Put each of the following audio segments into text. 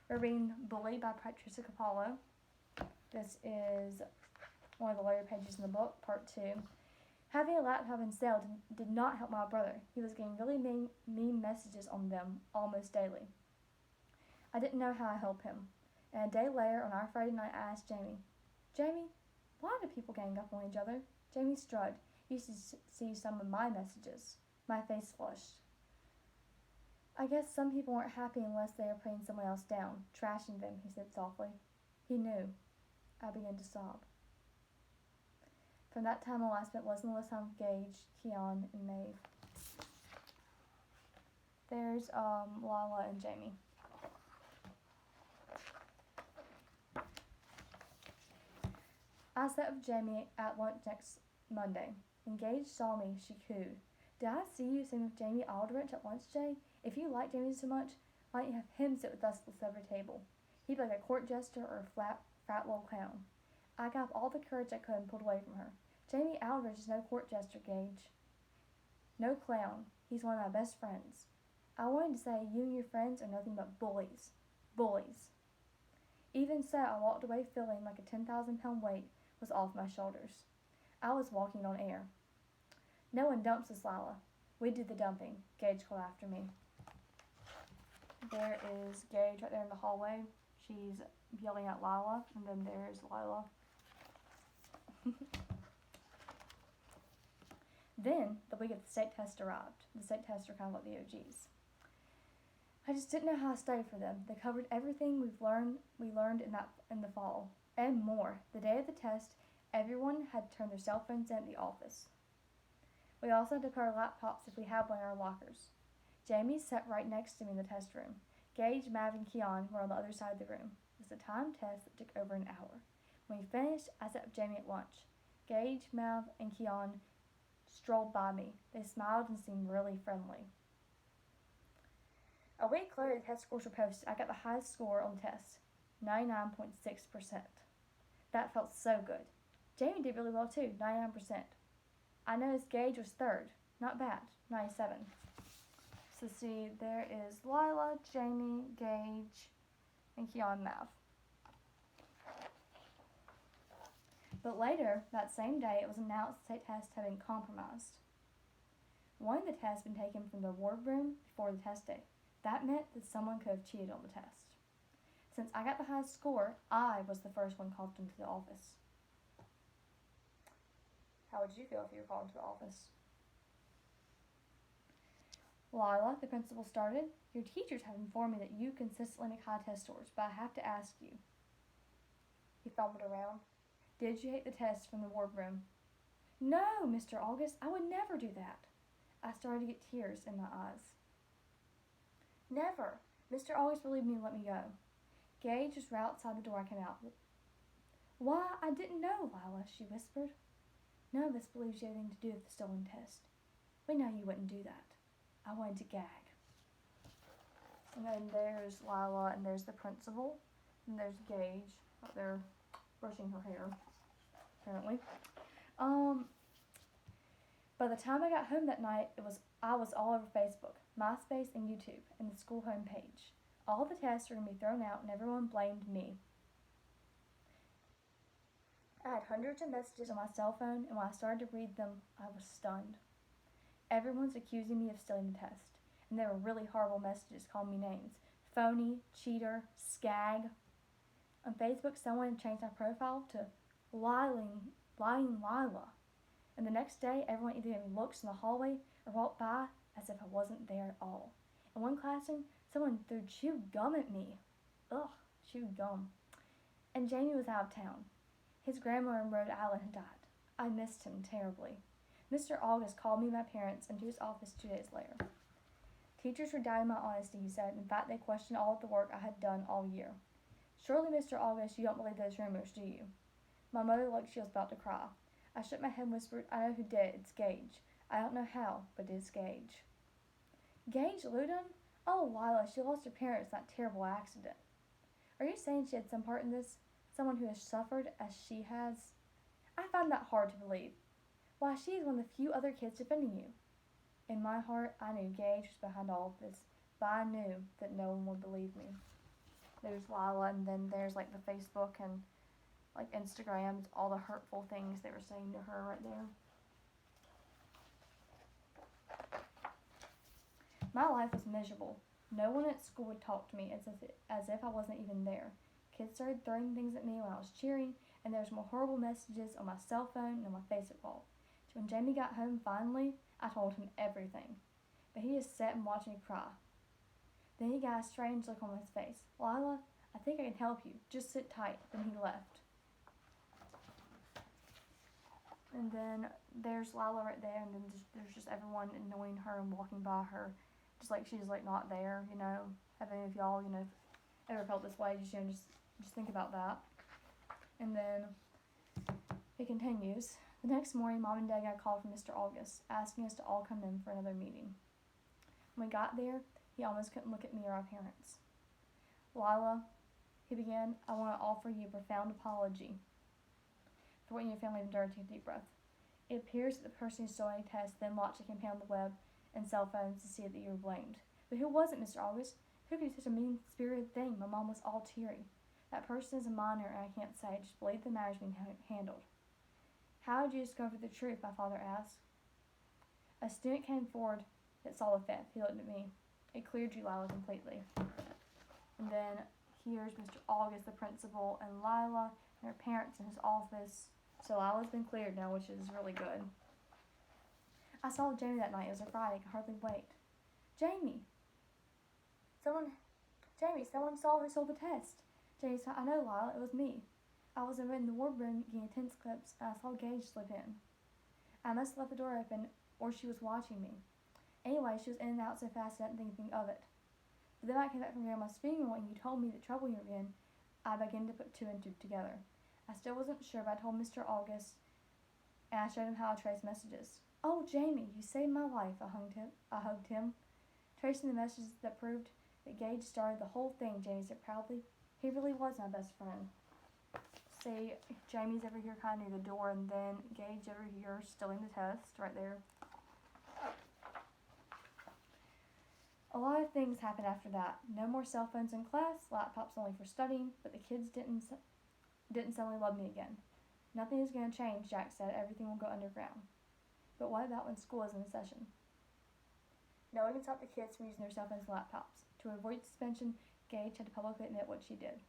We're reading Bullied by Patricia. This is one of the later pages in the book, part 2. Having a laptop and cell did not help my brother. He was getting really mean messages on them almost daily. I didn't know how to help him. And a day later, on our Friday night, I asked Jamie, Jamie, why do people gang up on each other? Jamie shrugged. You should see some of my messages. My face flushed. I guess some people weren't happy unless they are putting someone else down, trashing them, he said softly. He knew. I began to sob. From that time on, I spent less and less time with Gage, Keon, and Maeve. There's Lala and Jamie. I sat with Jamie at lunch next Monday. When Gage saw me, she cooed. Did I see you sitting with Jamie Aldrich at lunch, Jay? If you like Jamie so much, why don't you have him sit with us at the separate table? He'd be like a court jester or a fat little clown. I got up all the courage I could and pulled away from her. Jamie Aldrich is no court jester, Gage. No clown. He's one of my best friends. I wanted to say you and your friends are nothing but bullies. Bullies. Even so, I walked away feeling like a 10,000-pound weight was off my shoulders. I was walking on air. No one dumps us, Lila. We do the dumping, Gage called after me. There is Gage right there in the hallway. She's yelling at Lila, and then there's Lila. Then, the week of the state test arrived. The state tests are kind of like the OGs. I just didn't know how to study for them. They covered everything we learned in the fall, and more. The day of the test, everyone had to turn their cell phones in at the office. We also had to put our laptops if we had one in our lockers. Jamie sat right next to me in the test room. Gage, Mav, and Keon were on the other side of the room. It was a timed test that took over an hour. When we finished, I sat with Jamie at lunch. Gage, Mav, and Keon strolled by me. They smiled and seemed really friendly. A week later, the test scores were posted. I got the highest score on the test, 99.6%. That felt so good. Jamie did really well too, 99%. I noticed Gage was third. Not bad, 97. So see, there is Lila, Jamie, Gage, and Keon Mav. But later, that same day, it was announced the state test had been compromised. One of the tests had been taken from the wardroom before the test day. That meant that someone could have cheated on the test. Since I got the highest score, I was the first one called into the office. How would you feel if you were called into the office? Lila, the principal started. Your teachers have informed me that you consistently make high test scores, but I have to ask you. He fumbled around. Did you hate the test from the wardroom? No, Mr. August, I would never do that. I started to get tears in my eyes. Never. Mr. August believed me and let me go. Gage was right outside the door I came out. Why, I didn't know, Lila, she whispered. None of us believes you had anything to do with the stolen test. We know you wouldn't do that. I wanted to gag. And then there's Lila, and there's the principal, and there's Gage out there brushing her hair, apparently. By the time I got home that night, I was all over Facebook, MySpace, and YouTube, and the school homepage. All the tests were going to be thrown out, and everyone blamed me. I had hundreds of messages on my cell phone, and when I started to read them, I was stunned. Everyone's accusing me of stealing the test, and they were really horrible messages calling me names. Phony, cheater, skag. On Facebook, someone had changed my profile to lying Lila. And the next day, everyone either gave me looks in the hallway or walked by as if I wasn't there at all. In one classroom, someone threw chewed gum at me. Ugh, chewed gum. And Jamie was out of town. His grandmother in Rhode Island had died. I missed him terribly. Mr. August called me and my parents into his office 2 days later. Teachers were doubting my honesty, he said. In fact, they questioned all of the work I had done all year. Surely, Mr. August, you don't believe those rumors, do you? My mother looked like she was about to cry. I shook my head and whispered, I know who did it. It's Gage. I don't know how, but it's Gage. Gage Ludon? Oh, Lila, she lost her parents in that terrible accident. Are you saying she had some part in this? Someone who has suffered as she has? I find that hard to believe. Why, she is one of the few other kids defending you. In my heart, I knew Gage was behind all of this, but I knew that no one would believe me. There's Lila, and then there's like the Facebook and like Instagrams, all the hurtful things they were saying to her right there. My life was miserable. No one at school would talk to me as if I wasn't even there. Kids started throwing things at me when I was cheering, and there was more horrible messages on my cell phone and on my Facebook wall. So when Jamie got home finally, I told him everything. But he just sat and watched me cry. Then he got a strange look on his face. Lila, I think I can help you. Just sit tight. Then he left. And then there's Lila right there, and then there's just everyone annoying her and walking by her, just like she's like not there, you know. Have any of y'all, ever felt this way? Just think about that. And then it continues. The next morning, Mom and Dad got a call from Mr. August, asking us to all come in for another meeting. When we got there, he almost couldn't look at me or our parents. Lila, he began, I want to offer you a profound apology for what your family endured. Take a deep breath. It appears that the person who stole any test then launched a campaign on the web and cell phones to see that you were blamed. But who was it, Mr. August? Who could do such a mean-spirited thing? My mom was all teary. That person is a minor, and I can't say. Just believe the matter's being handled. How did you discover the truth? My father asked. A student came forward that saw the theft. He looked at me. It cleared you, Lila, completely. And then here's Mr. August, the principal, and Lila, and her parents in his office. So Lila's been cleared now, which is really good. I saw Jamie that night. It was a Friday. I could hardly wait. Jamie! Someone saw who stole the test. Jamie said, I know, Lila, it was me. I was in the wardroom getting tense clips, and I saw Gage slip in. I must have left the door open, or she was watching me. Anyway, she was in and out so fast I didn't think anything of it. But then I came back from Grandma's funeral, and you told me the trouble you were in. I began to put two and two together. I still wasn't sure, but I told Mr. August, and I showed him how to trace messages. Oh, Jamie, you saved my life, I hugged him. Tracing the messages that proved that Gage started the whole thing, Jamie said proudly. He really was my best friend. See, Jamie's over here kind of near the door, and then Gage over here stealing the test right there. A lot of things happened after that. No more cell phones in class, laptops only for studying, but the kids didn't suddenly love me again. Nothing is going to change, Jack said. Everything will go underground. But what about when school is in session? No one can stop the kids from using their cell phones and laptops. To avoid suspension, Gage had to publicly admit what she did.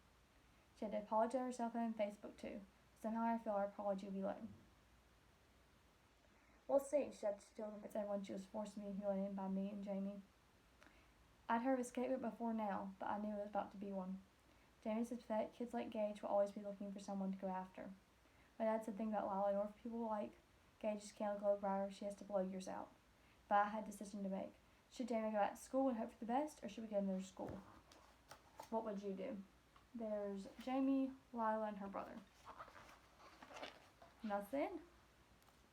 She had to apologize to herself and Facebook too. Somehow I feel our apology will be low. We'll see, she said, still convinced everyone she was forced to be humiliated by me and Jamie. I'd heard of a skate route before now, but I knew it was about to be one. Jamie said that kids like Gage will always be looking for someone to go after. My dad said things about Lila, or if people like Gage's candle glow brighter, she has to blow yours out. But I had a decision to make. Should Jamie go back to school and hope for the best, or should we go to another school? What would you do? There's Jamie, Lila, and her brother. And that's the end.